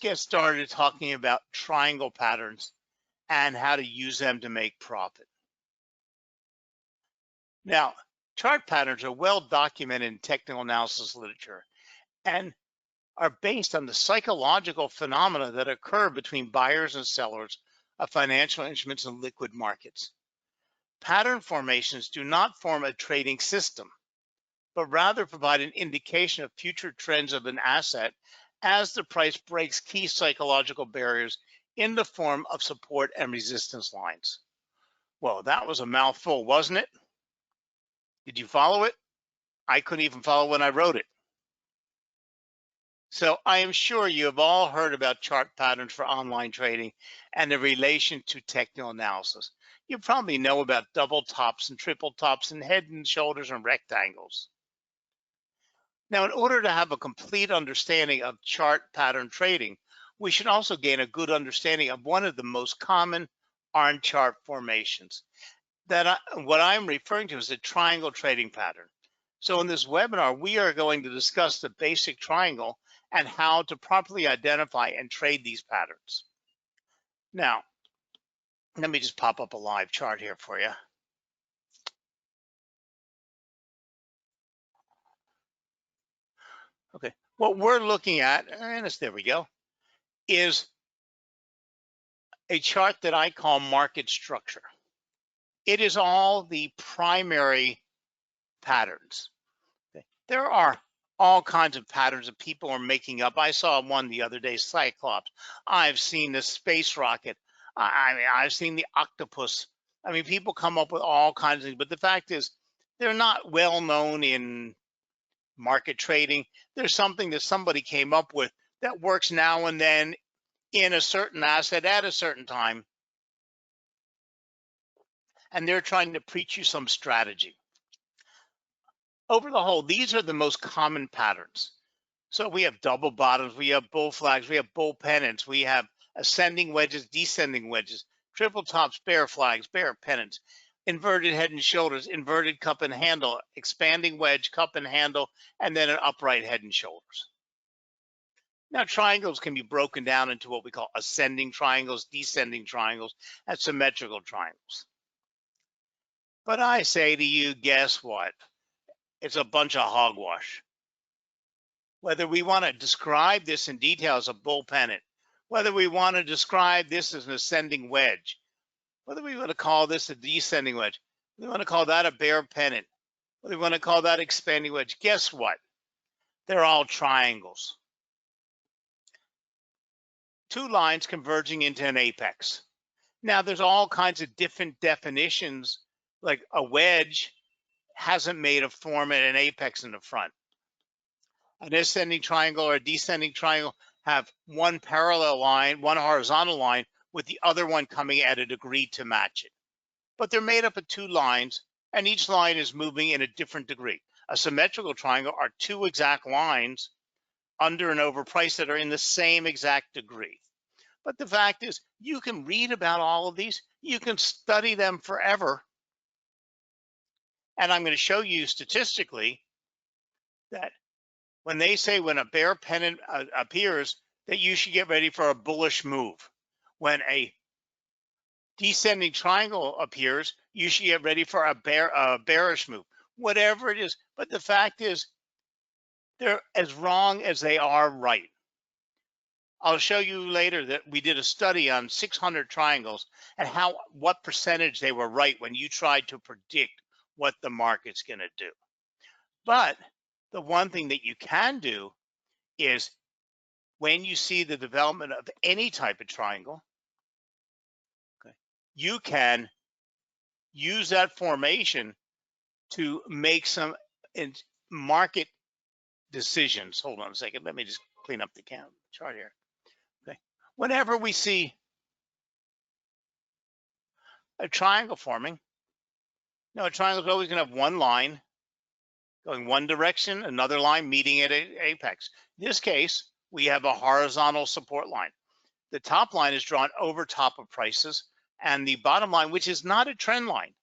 get started talking about triangle patterns and how to use them to make profit. Now, chart patterns are well documented in technical analysis literature and are based on the psychological phenomena that occur between buyers and sellers of financial instruments in liquid markets. Pattern formations do not form a trading system, but rather provide an indication of future trends of an asset as the price breaks key psychological barriers in the form of support and resistance lines. Well, that was a mouthful, wasn't it? Did you follow it? I couldn't even follow when I wrote it. So I am sure you have all heard about chart patterns for online trading and the relation to technical analysis. You probably know about double tops and triple tops and head and shoulders and rectangles. Now, in order to have a complete understanding of chart pattern trading, we should also gain a good understanding of one of the most common on chart formations. What I'm referring to is a triangle trading pattern. So in this webinar, we are going to discuss the basic triangle and how to properly identify and trade these patterns. Now, let me just pop up a live chart here for you. Okay, what we're looking at, and there we go, is a chart that I call market structure. It is all the primary patterns. Okay. There are all kinds of patterns that people are making up. I saw one the other day, Cyclops. I've seen the space rocket. I've seen the octopus. I mean, people come up with all kinds of things, but the fact is they're not well known in market trading. There's something that somebody came up with that works now and then in a certain asset at a certain time. And they're trying to preach you some strategy. Over the whole, these are the most common patterns. So we have double bottoms, we have bull flags, we have bull pennants, we have ascending wedges, descending wedges, triple tops, bear flags, bear pennants, inverted head and shoulders, inverted cup and handle, expanding wedge, cup and handle, and then an upright head and shoulders. Now, triangles can be broken down into what we call ascending triangles, descending triangles, and symmetrical triangles. But I say to you, guess what? It's a bunch of hogwash. Whether we want to describe this in detail as a bull pennant, whether we want to describe this as an ascending wedge, whether we want to call this a descending wedge, whether we want to call that a bear pennant, whether we want to call that expanding wedge, guess what? They're all triangles. Two lines converging into an apex. Now, there's all kinds of different definitions, like a wedge hasn't made a form at an apex in the front. An ascending triangle or a descending triangle have one parallel line, one horizontal line, with the other one coming at a degree to match it. But they're made up of two lines, and each line is moving in a different degree. A symmetrical triangle are two exact lines under and over price that are in the same exact degree. But the fact is, you can read about all of these. You can study them forever. And I'm going to show you statistically that when they say when a bear pennant appears, that you should get ready for a bullish move. When a descending triangle appears, you should get ready for a bearish move, whatever it is. But the fact is, they're as wrong as they are right. I'll show you later that we did a study on 600 triangles and what percentage they were right when you tried to predict what the market's going to do. But the one thing that you can do is when you see the development of any type of triangle, okay, you can use that formation to make some market decisions. Hold on a second. Let me just clean up the chart here. Okay. Whenever we see a triangle forming, a triangle is always going to have one line going one direction, another line meeting at an apex. In this case, we have a horizontal support line. The top line is drawn over top of prices, and the bottom line, which is not a trend line,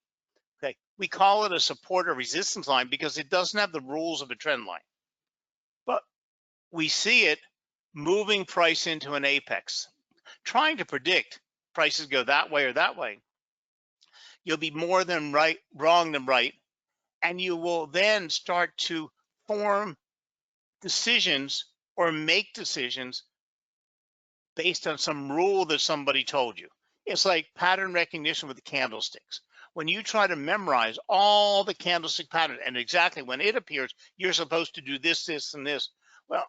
okay, we call it a support or resistance line because it doesn't have the rules of a trend line. But we see it moving price into an apex, trying to predict prices go that way or that way, you'll be more than wrong than right, and you will then start to form decisions or make decisions based on some rule that somebody told you. It's like pattern recognition with the candlesticks. When you try to memorize all the candlestick patterns and exactly when it appears, you're supposed to do this, this, and this. Well,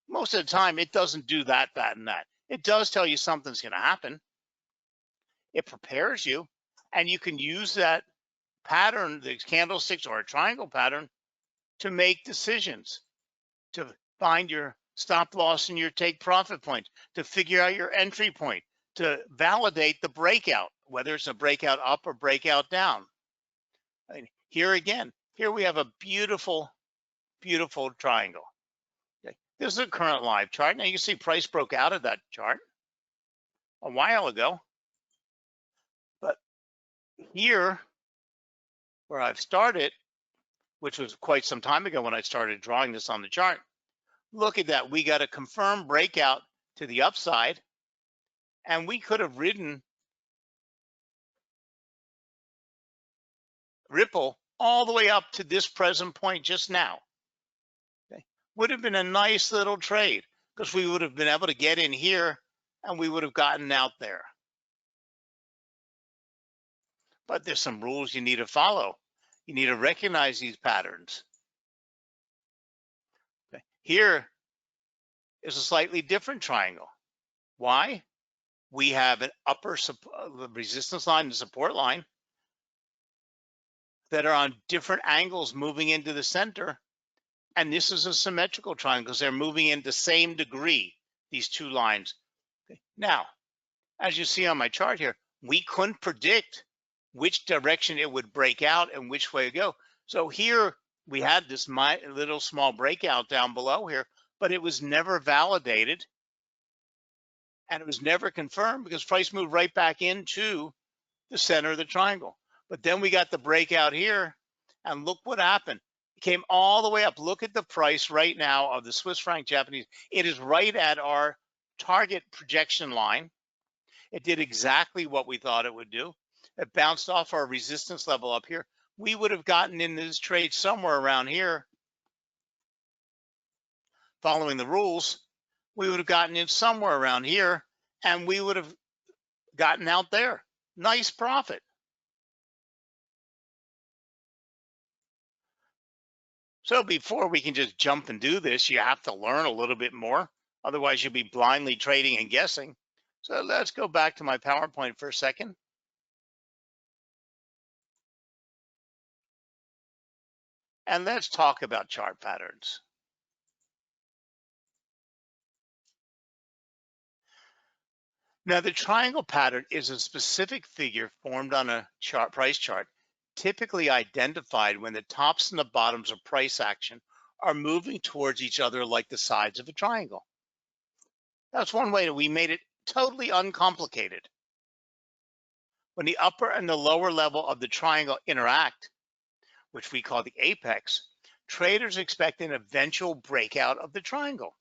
most of the time, it doesn't do that, that, and that. It does tell you something's going to happen. It prepares you, and you can use that pattern, the candlesticks or a triangle pattern, to make decisions, to find your stop loss and your take profit point, to figure out your entry point, to validate the breakout, whether it's a breakout up or breakout down. And here again, here we have a beautiful, beautiful triangle. Okay. This is a current live chart. Now you can see price broke out of that chart a while ago. But here, where I've started, which was quite some time ago when I started drawing this on the chart, look at that. We got a confirmed breakout to the upside, and we could have ridden Ripple all the way up to this present point just now. Okay. Would have been a nice little trade because we would have been able to get in here and we would have gotten out there. But there's some rules you need to follow. You need to recognize these patterns. Okay. Here is a slightly different triangle. Why? We have an upper resistance line and support line that are on different angles moving into the center. And this is a symmetrical triangle because they're moving in the same degree, these two lines. Okay. Now, as you see on my chart here, we couldn't predict which direction it would break out and which way to go. So here we had this little small breakout down below here, but it was never validated and it was never confirmed because price moved right back into the center of the triangle. But then we got the breakout here, and look what happened. It came all the way up. Look at the price right now of the Swiss franc Japanese. It is right at our target projection line. It did exactly what we thought it would do. It bounced off our resistance level up here. We would have gotten in this trade somewhere around here. Following the rules, we would have gotten in somewhere around here, and we would have gotten out there. Nice profit. So before we can just jump and do this, you have to learn a little bit more. Otherwise, you'll be blindly trading and guessing. So let's go back to my PowerPoint for a second. And let's talk about chart patterns. Now, the triangle pattern is a specific figure formed on a price chart, typically identified when the tops and the bottoms of price action are moving towards each other like the sides of a triangle. That's one way that we made it totally uncomplicated. When the upper and the lower level of the triangle interact, which we call the apex, traders expect an eventual breakout of the triangle.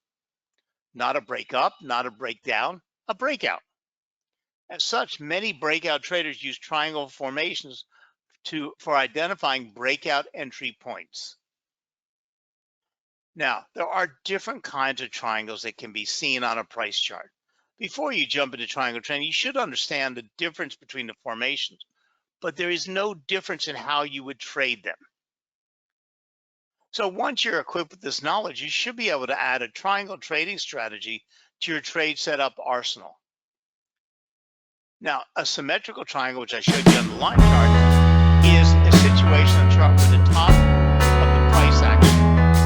Not a break up, not a breakdown, a breakout. As such, many breakout traders use triangle formations for identifying breakout entry points. Now, there are different kinds of triangles that can be seen on a price chart. Before you jump into triangle trading, you should understand the difference between the formations, but there is no difference in how you would trade them. So once you're equipped with this knowledge, you should be able to add a triangle trading strategy to your trade setup arsenal. Now, a symmetrical triangle, which I showed you on the line chart, is a situation on chart where the top of the price action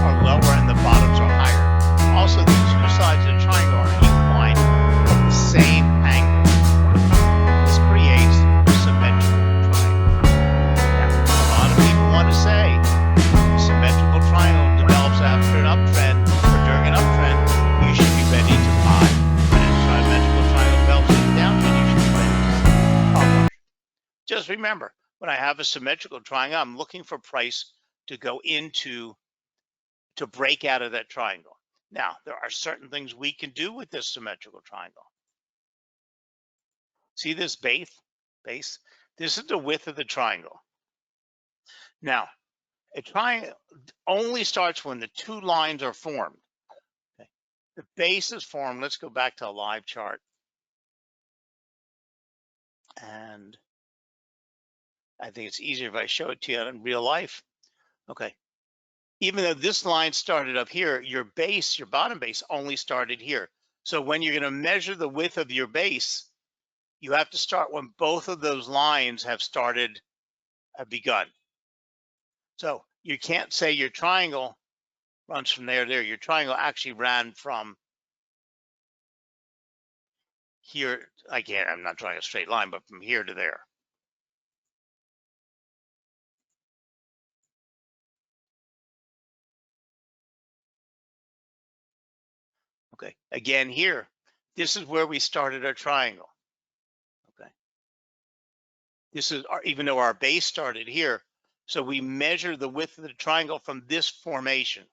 are lower and the bottoms are higher. Also, the two sides of the triangle are inclined from the same angle. This creates a symmetrical triangle. Now, a lot of people want to say a symmetrical triangle develops after an uptrend or during an uptrend. You should be ready to buy. When a symmetrical triangle develops in a downtrend, you should be ready to sell. Just remember, when I have a symmetrical triangle, I'm looking for price to go into, to break out of that triangle. Now, there are certain things we can do with this symmetrical triangle. See this base? This is the width of the triangle. Now, a triangle only starts when the two lines are formed. Okay. The base is formed. Let's go back to a live chart. And I think it's easier if I show it to you in real life. Okay. Even though this line started up here, your base, your bottom base only started here. So when you're going to measure the width of your base, you have to start when both of those lines have begun. So you can't say your triangle runs from there to there. Your triangle actually ran from here. I'm not drawing a straight line, but from here to there. Okay. Again, here, this is where we started our triangle. Okay. This is even though our base started here. So we measure the width of the triangle from this formation.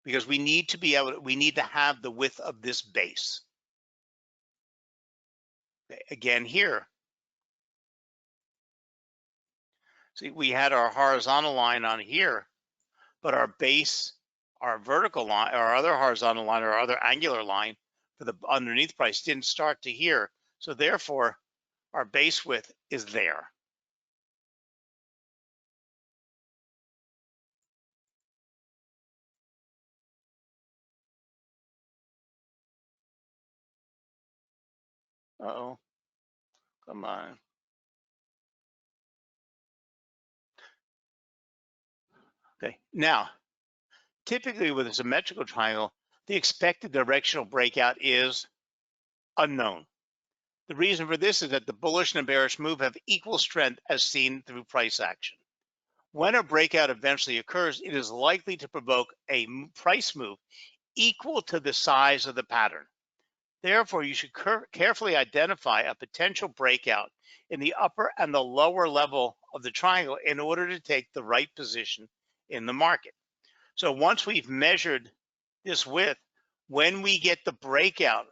Because we need to have the width of this base. Okay. Again, here, see, we had our horizontal line on here, but our base, our vertical line, our other horizontal line, or other angular line for the underneath price didn't start to here. So therefore, our base width is there. Uh-oh, come on. Okay, now, typically with a symmetrical triangle, the expected directional breakout is unknown. The reason for this is that the bullish and bearish move have equal strength as seen through price action. When a breakout eventually occurs, it is likely to provoke a price move equal to the size of the pattern. Therefore, you should carefully identify a potential breakout in the upper and the lower level of the triangle in order to take the right position in the market. So once we've measured this width, when we get the breakout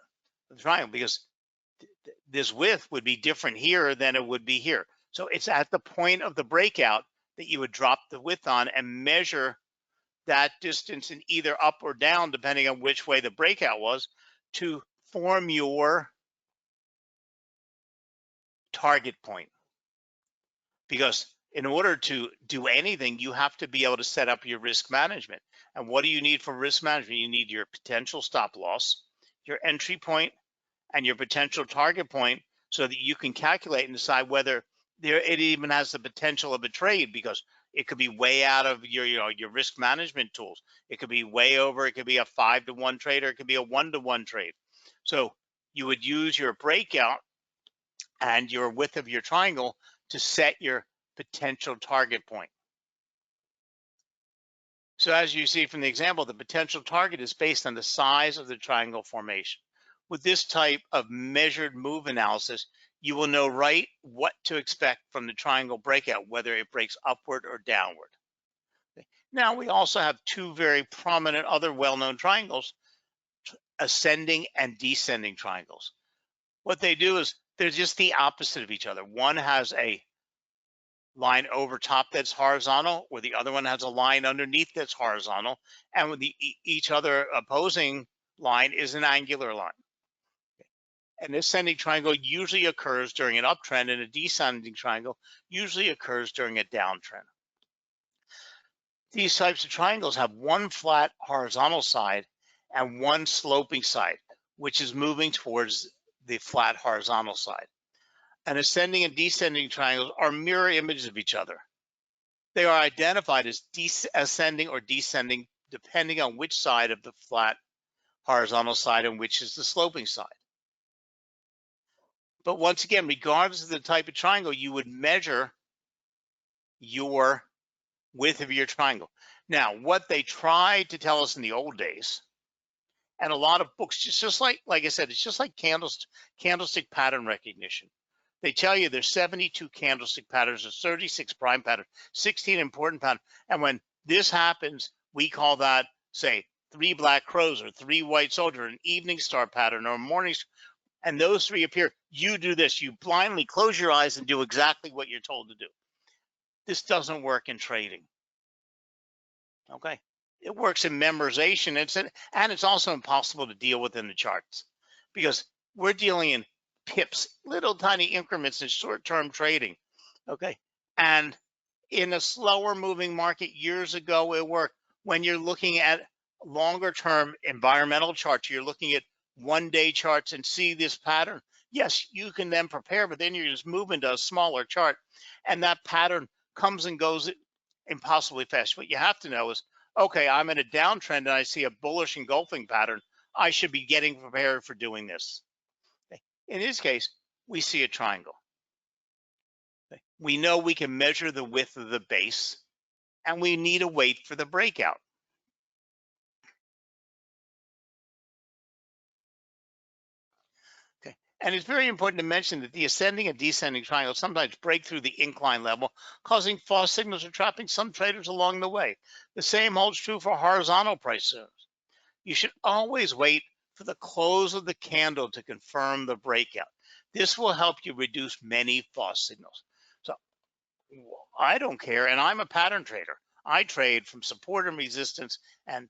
of the triangle, because this width would be different here than it would be here. So it's at the point of the breakout that you would drop the width on and measure that distance in either up or down, depending on which way the breakout was, to form your target point. Because in order to do anything, you have to be able to set up your risk management. And what do you need for risk management? You need your potential stop loss, your entry point, and your potential target point, so that you can calculate and decide whether it even has the potential of a trade, because it could be way out of your risk management tools. It could be way over. It could be a 5-to-1 trade, or it could be a 1-to-1 trade. So you would use your breakout and your width of your triangle to set your potential target point. So as you see from the example, the potential target is based on the size of the triangle formation. With this type of measured move analysis, you will know right what to expect from the triangle breakout, whether it breaks upward or downward. Okay. Now we also have two very prominent other well-known triangles, ascending and descending triangles. What they do is they're just the opposite of each other. One has a line over top that's horizontal, where the other one has a line underneath that's horizontal, and with each other opposing line is an angular line. An ascending triangle usually occurs during an uptrend, and a descending triangle usually occurs during a downtrend. These types of triangles have one flat horizontal side and one sloping side, which is moving towards the flat horizontal side. And ascending and descending triangles are mirror images of each other. They are identified as ascending or descending depending on which side of the flat horizontal side and which is the sloping side. But once again, regardless of the type of triangle, you would measure your width of your triangle. Now, what they tried to tell us in the old days, and a lot of books, just like I said, it's just like candlestick pattern recognition. They tell you there's 72 candlestick patterns, there's 36 prime patterns, 16 important patterns. And when this happens, We call that, say, 3 black crows or 3 white soldier, an evening star pattern or a morning, and those 3 appear. You do this. You blindly close your eyes and do exactly what you're told to do. This doesn't work in trading. Okay. It works in memorization. And it's also impossible to deal with in the charts because we're dealing in pips, little tiny increments in short-term trading. Okay. And in a slower moving market years ago, it worked. When you're looking at longer term environmental charts, you're looking at 1-day charts and see this pattern. Yes, you can then prepare, but then you're just moving to a smaller chart and that pattern comes and goes impossibly fast. What you have to know is, okay, I'm in a downtrend and I see a bullish engulfing pattern. I should be getting prepared for doing this. Okay. In this case, we see a triangle. Okay. We know we can measure the width of the base and we need to wait for the breakout. Okay. And it's very important to mention that the ascending and descending triangles sometimes break through the incline level, causing false signals or trapping some traders along the way. The same holds true for horizontal price zones. You should always wait for the close of the candle to confirm the breakout. This will help you reduce many false signals. So I don't care, and I'm a pattern trader. I trade from support and resistance and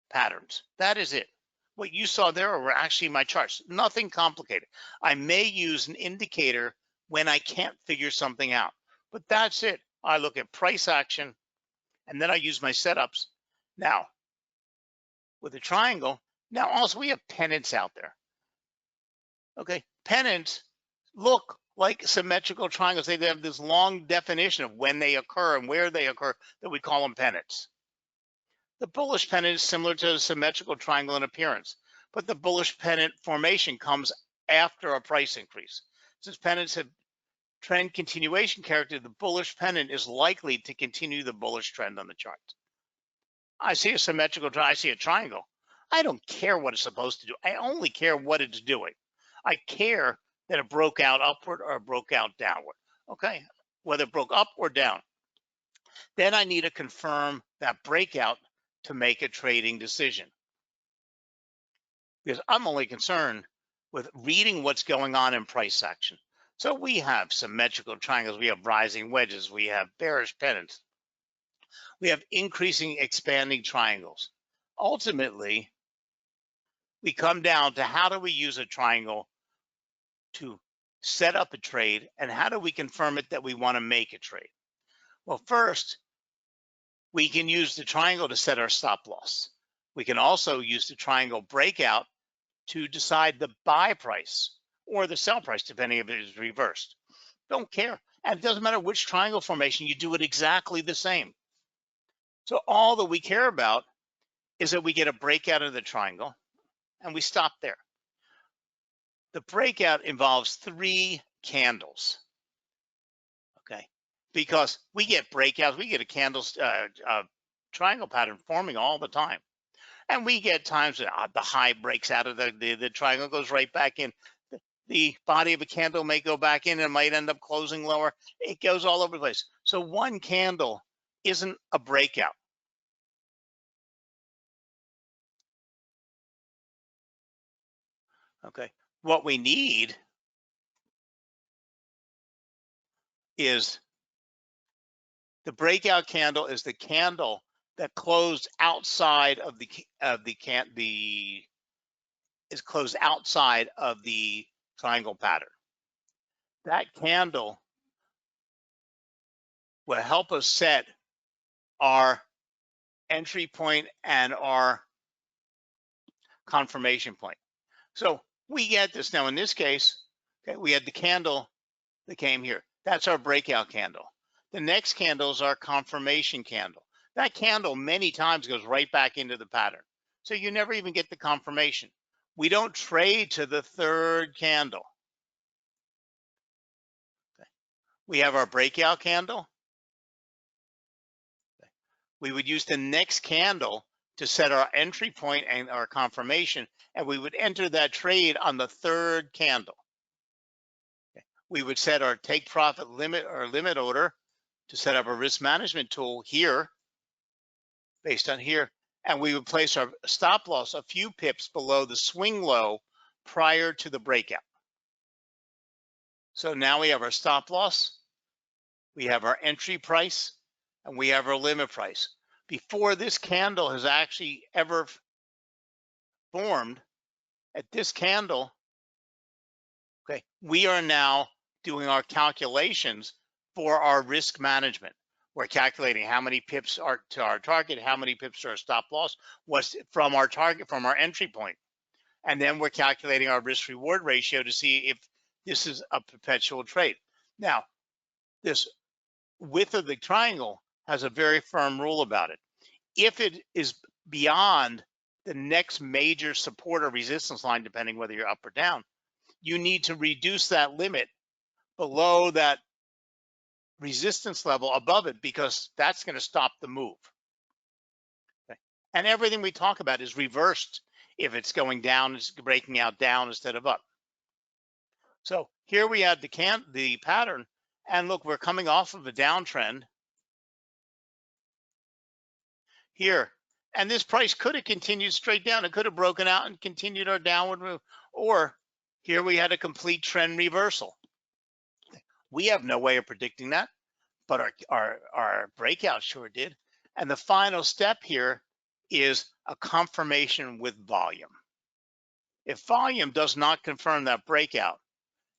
patterns. That is it. What you saw there were actually my charts. Nothing complicated. I may use an indicator when I can't figure something out, but that's it. I look at price action, and then I use my setups. Now, with a triangle, now also we have pennants out there. Okay, pennants look like symmetrical triangles. They have this long definition of when they occur and where they occur that we call them pennants. The bullish pennant is similar to a symmetrical triangle in appearance, but the bullish pennant formation comes after a price increase. Since pennants have trend continuation character, the bullish pennant is likely to continue the bullish trend on the chart. I see a symmetrical triangle, I see a triangle. I don't care what it's supposed to do. I only care what it's doing. I care that it broke out upward or broke out downward. Okay, whether it broke up or down. Then I need to confirm that breakout to make a trading decision. Because I'm only concerned with reading what's going on in price action. So we have symmetrical triangles, we have rising wedges, we have bearish pennants, we have increasing expanding triangles. Ultimately, we come down to how do we use a triangle to set up a trade and how do we confirm it that we want to make a trade? Well, first, we can use the triangle to set our stop loss. We can also use the triangle breakout to decide the buy price or the sell price, depending if it is reversed. Don't care. And it doesn't matter which triangle formation, you do it exactly the same. So all that we care about is that we get a breakout of the triangle and we stop there. The breakout involves 3 candles. Okay, because we get breakouts, we get a triangle pattern forming all the time. And we get times that the high breaks out of the triangle, goes right back in. The body of a candle may go back in and might end up closing lower. It goes all over the place. So one candle isn't a breakout. Okay, what we need is the breakout candle is the candle that closed outside of is closed outside of the triangle pattern. That candle will help us set our entry point and our confirmation point. So we get this now in this case. Okay, we had the candle that came here. That's our breakout candle. The next candle is our confirmation candle. That candle many times goes right back into the pattern. So you never even get the confirmation. We don't trade to the third candle. Okay. We have our breakout candle. Okay. We would use the next candle to set our entry point and our confirmation, and we would enter that trade on the third candle. Okay. We would set our take profit limit or limit order to set up a risk management tool here. based on here, and we would place our stop loss a few pips below the swing low prior to the breakout. So now we have our stop loss, we have our entry price, and we have our limit price. Before this candle has actually ever formed, at this candle, okay, we are now doing our calculations for our risk management. We're calculating how many pips are to our target, how many pips to our stop loss, what's from our target, from our entry point. And then we're calculating our risk reward ratio to see if this is a perpetual trade. Now, this width of the triangle has a very firm rule about it. If it is beyond the next major support or resistance line, depending whether you're up or down, you need to reduce that limit below that resistance level above it, because that's going to stop the move. Okay. And everything we talk about is reversed. If it's going down, it's breaking out down instead of up. So here we had the pattern, and look, we're coming off of a downtrend here. And this price could have continued straight down. It could have broken out and continued our downward move. Or here we had a complete trend reversal. We have no way of predicting that, but our breakout sure did. And the final step here is a confirmation with volume. If volume does not confirm that breakout,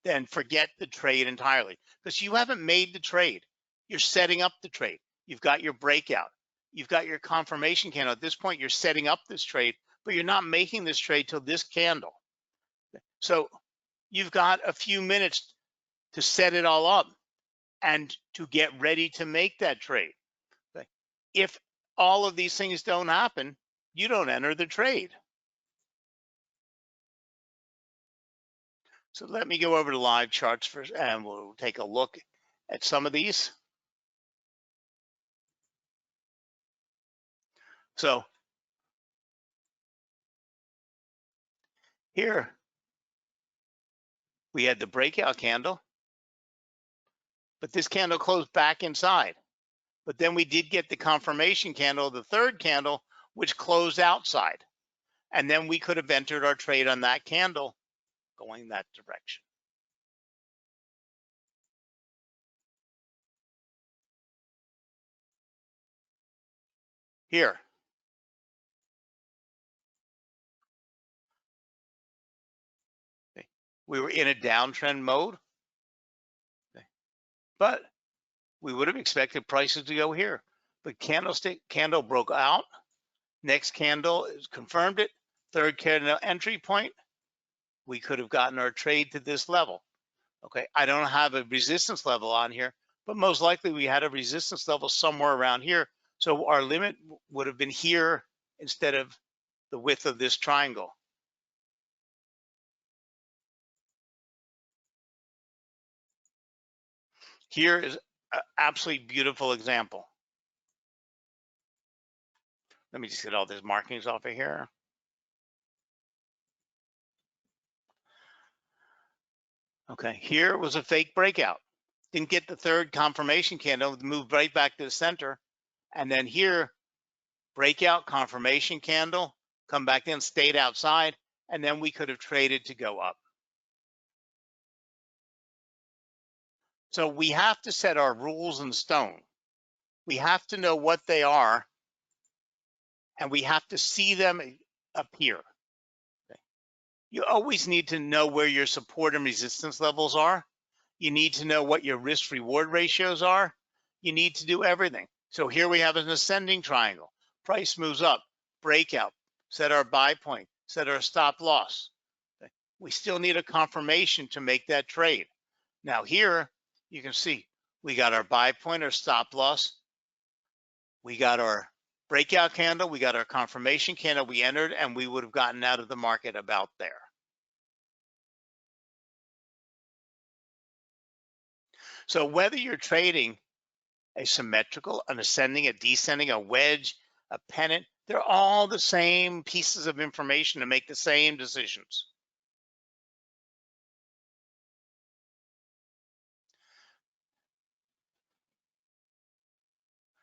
then forget the trade entirely, because you haven't made the trade. You're setting up the trade. You've got your breakout. You've got your confirmation candle. At this point, you're setting up this trade, but you're not making this trade till this candle. So you've got a few minutes to set it all up and to get ready to make that trade. If all of these things don't happen, you don't enter the trade. So let me go over to live charts first, and we'll take a look at some of these. So here we had the breakout candle, but this candle closed back inside. But then we did get the confirmation candle, the third candle, which closed outside. And then we could have entered our trade on that candle going that direction. Here. Okay. We were in a downtrend mode, okay, but we would have expected prices to go here. But candle broke out. Next candle is confirmed it. Third candle entry point. We could have gotten our trade to this level. Okay, I don't have a resistance level on here, but most likely we had a resistance level somewhere around here. So our limit would have been here instead of the width of this triangle. Here is an absolutely beautiful example. Let me just get all these markings off of here. Okay, here was a fake breakout. Didn't get the third confirmation candle, moved right back to the center. And then here, breakout, confirmation candle, come back in, stayed outside, and then we could have traded to go up. So we have to set our rules in stone. We have to know what they are, and we have to see them appear. Okay. You always need to know where your support and resistance levels are. You need to know what your risk reward ratios are. You need to do everything. So here we have an ascending triangle. Price moves up, breakout, set our buy point, set our stop loss. Okay. We still need a confirmation to make that trade. Now here you can see we got our buy point or stop loss. We got our breakout candle, we got our confirmation candle, we entered, and we would have gotten out of the market about there. So whether you're trading a symmetrical, an ascending, a descending, a wedge, a pennant, they're all the same pieces of information to make the same decisions.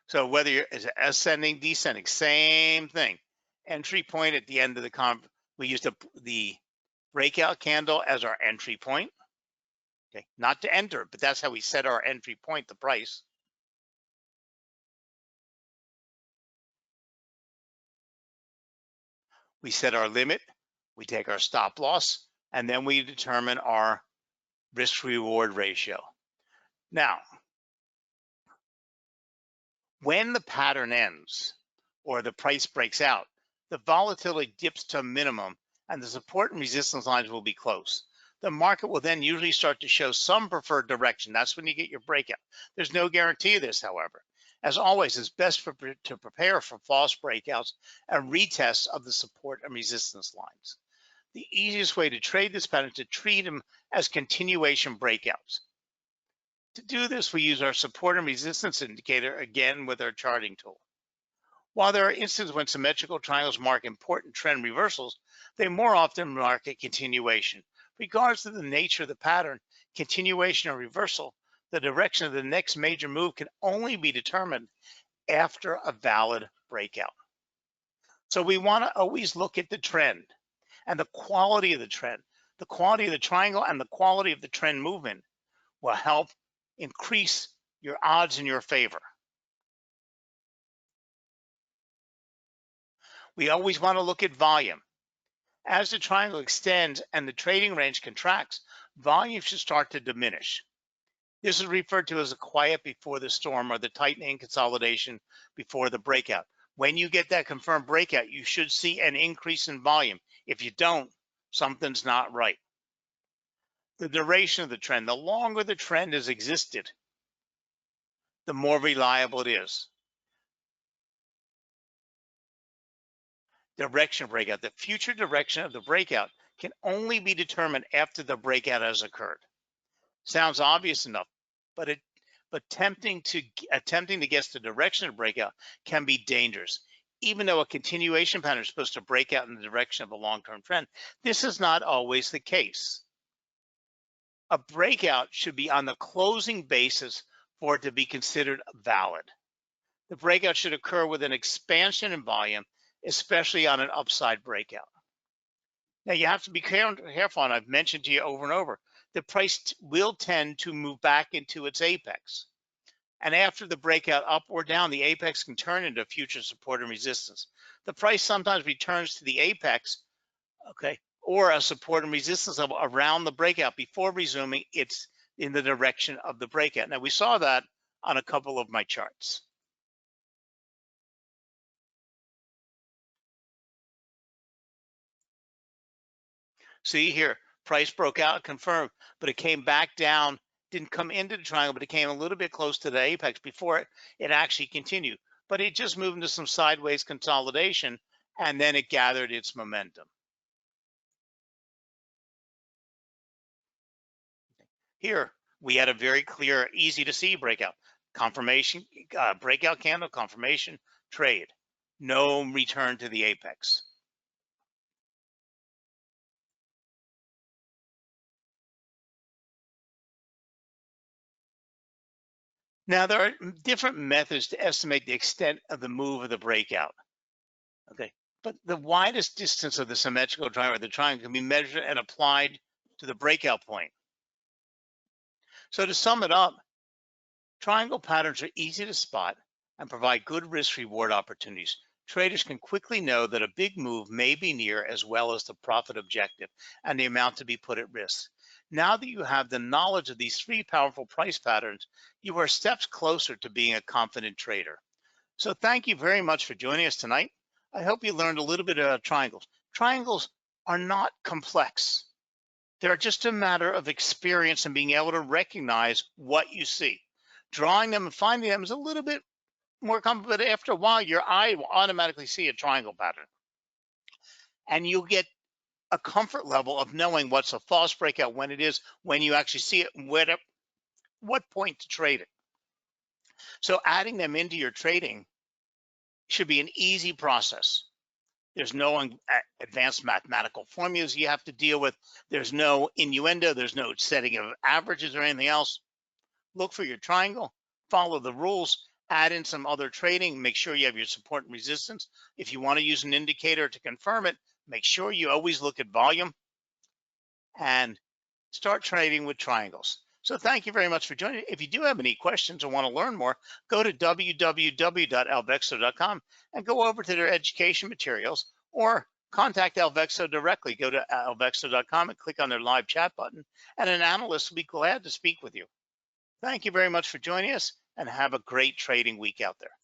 So whether you're is it ascending, descending, same thing. Entry point at the end of we use the breakout candle as our entry point. Okay, not to enter, but that's how we set our entry point, the price. We set our limit, we take our stop loss, and then we determine our risk reward ratio. Now, when the pattern ends or the price breaks out, the volatility dips to a minimum and the support and resistance lines will be close. The market will then usually start to show some preferred direction. That's when you get your breakout. There's no guarantee of this, however. As always, it's best to prepare for false breakouts and retests of the support and resistance lines. The easiest way to trade this pattern is to treat them as continuation breakouts. To do this, we use our support and resistance indicator again with our charting tool. While there are instances when symmetrical triangles mark important trend reversals, they more often mark a continuation. Regardless of the nature of the pattern, continuation or reversal, the direction of the next major move can only be determined after a valid breakout. So we want to always look at the trend and the quality of the trend. The quality of the triangle and the quality of the trend movement will help increase your odds in your favor. We always want to look at volume. As the triangle extends and the trading range contracts, volume should start to diminish. This is referred to as a quiet before the storm or the tightening consolidation before the breakout. When you get that confirmed breakout, you should see an increase in volume. If you don't, something's not right. The duration of the trend, the longer the trend has existed, the more reliable it is. Direction breakout. The future direction of the breakout can only be determined after the breakout has occurred. Sounds obvious enough, but attempting to guess the direction of breakout can be dangerous. Even though a continuation pattern is supposed to break out in the direction of a long-term trend, this is not always the case. A breakout should be on the closing basis for it to be considered valid. The breakout should occur with an expansion in volume, especially on an upside breakout. Now you have to be careful, and I've mentioned to you over and over, the price will tend to move back into its apex. And after the breakout up or down, the apex can turn into future support and resistance. The price sometimes returns to the apex, okay, or a support and resistance level around the breakout before resuming it's in the direction of the breakout. Now we saw that on a couple of my charts. See here, price broke out, confirmed, but it came back down, didn't come into the triangle, but it came a little bit close to the apex before it actually continued. But it just moved into some sideways consolidation, and then it gathered its momentum. Here, we had a very clear, easy to see breakout. Confirmation, breakout candle, confirmation, trade. No return to the apex. Now, there are different methods to estimate the extent of the move of the breakout. Okay, but the widest distance of the symmetrical triangle or the triangle can be measured and applied to the breakout point. So to sum it up, triangle patterns are easy to spot and provide good risk reward opportunities. Traders can quickly know that a big move may be near, as well as the profit objective and the amount to be put at risk. Now that you have the knowledge of these three powerful price patterns, you are steps closer to being a confident trader. So thank you very much for joining us tonight. I hope you learned a little bit about triangles. Triangles are not complex. They're just a matter of experience and being able to recognize what you see. Drawing them and finding them is a little bit more complicated, but after a while, your eye will automatically see a triangle pattern. And you'll get a comfort level of knowing what's a false breakout, when it is, when you actually see it, and what point to trade it. So adding them into your trading should be an easy process. There's no advanced mathematical formulas you have to deal with. There's no innuendo. There's no setting of averages or anything else. Look for your triangle, follow the rules, add in some other trading, make sure you have your support and resistance. If you want to use an indicator to confirm it, make sure you always look at volume and start trading with triangles. So thank you very much for joining. If you do have any questions or want to learn more, go to www.alvexo.com and go over to their education materials, or contact Alvexo directly. Go to alvexo.com and click on their live chat button, and an analyst will be glad to speak with you. Thank you very much for joining us, and have a great trading week out there.